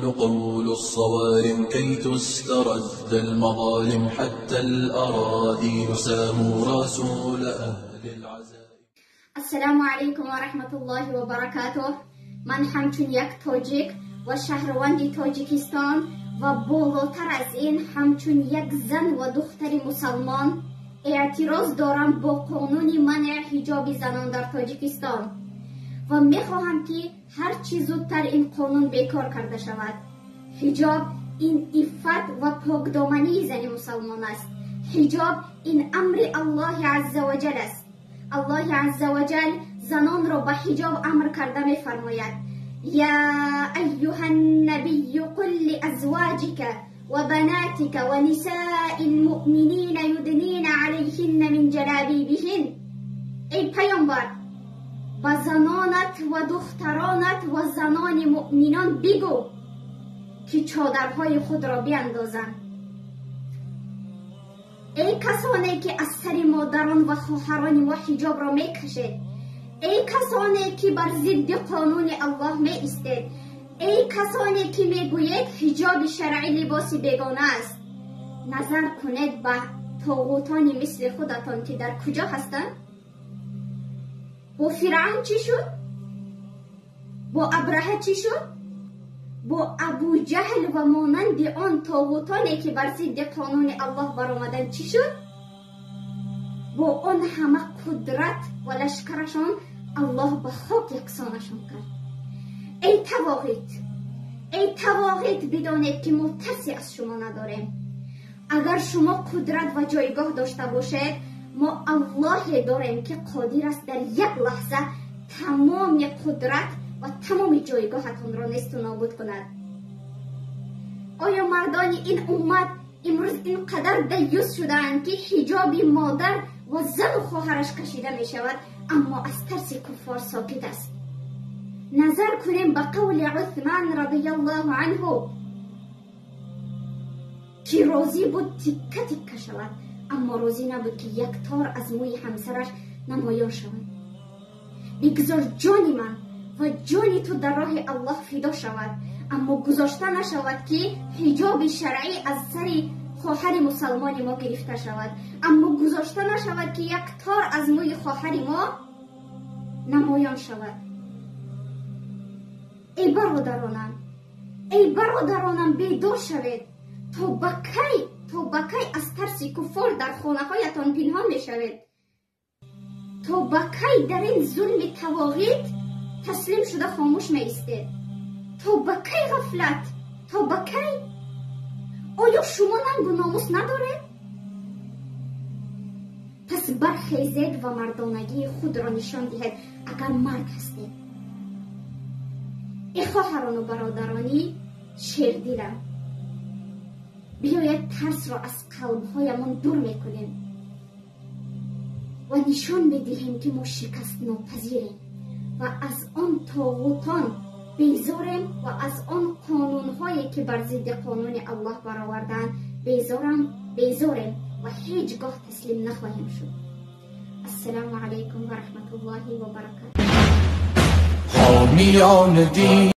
قول الصوارم كي تسترد المظالم حتى الأراضي ساموا رسول أهل العزاء. السلام عليكم ورحمة الله وبركاته. من همچون یک تاجیک و شهروند تاجیکستان و بالاتر از این همچون یک زن و دختر مسلمان اعتراض دارم با قانون منع حجاب زنان در تاجیکستان و میخواهم که هر چی زودتر این قانون بیکار کرده شود. حجاب این عفت و پاکدامنی زن مسلمان است. حجاب این امر الله عز و جل است. الله عز و جل زنان را به حجاب امر کرده میفرماید: یا ایها النبی قل لازواجک و بناتک و نساء المؤمنین یدنین علیهن من جلابیبهن. ای پیامبر، با زنانت و دخترانت و زنان مؤمنان بگو که چادرهای خود را بیاندازند. ای کسانی که از سر مادران و خواهران ما حجاب را میکشید، ای کسانی که بر ضد قانون الله می ایستید، ای کسانی که میگویید حجاب شرعی لباس بیگانه است، نظر کنید به طاغوتانی مثل خودتان که در کجا هستند. با فرعون چی شد؟ با ابرهه چی شد؟ با ابو جهل و مانند آن طاغوتانی که بر ضد قانون الله برآمدند چی شد؟ با آن همه قدرت و لشکرشان الله به خاک یکسانشان کرد. ای تواغیت بدانید که ما کسی از شما نداریم. اگر شما قدرت و جایگاه داشته باشید، ما الله داریم که قادر است در یک لحظه تمام قدرت و تمام جایگاهتان را نیست و نابود کند. آیا مردان این امت امروز اینقدر دیوس شدند که حجاب مادر و زن و خواهرش کشیده می شود اما از ترس کفار ساکت است؟ نظر کنیم به قول عثمان رضی الله عنه که راضی بود تکه تکه شود، اما راضی نبود که یک تار از موی همسرش نمایان شود. بگذار جان من و جانی تو در راه الله فدا شود، اما گذاشته نشود که حجاب شرعی از سر خواهر مسلمان ما گرفته شود، اما گذاشته نشود که یک تار از موی خواهر ما نمایان شود. ای برادرانم بیدار شوید. تا بکی از ترس کفار در خانه هایتان پنهان می شوید؟ تا بکی در این ظلم تواغیت تسلیم شده خاموش می ایستید؟ تا بکی غفلت؟ تا بکی؟ آیا شما ننگ و ناموس ندارید؟ پس برخیزید و مردانگی خود را نشان دهید اگر مرد هستید. ای خواهران و برادرانی شیردلم، بیاید ترس را از قلبهایمان دور میکنیم و نشان میدهیم که ما شکست ناپذیریم و از آن طاغوتان بیزاریم و از آن قانونهایی که بر ضد قانون الله برآوردند بیزاریم و هیچگاه تسلیم نخواهیم شد. السلام علیکم و رحمت الله و برکاته. حامیان دین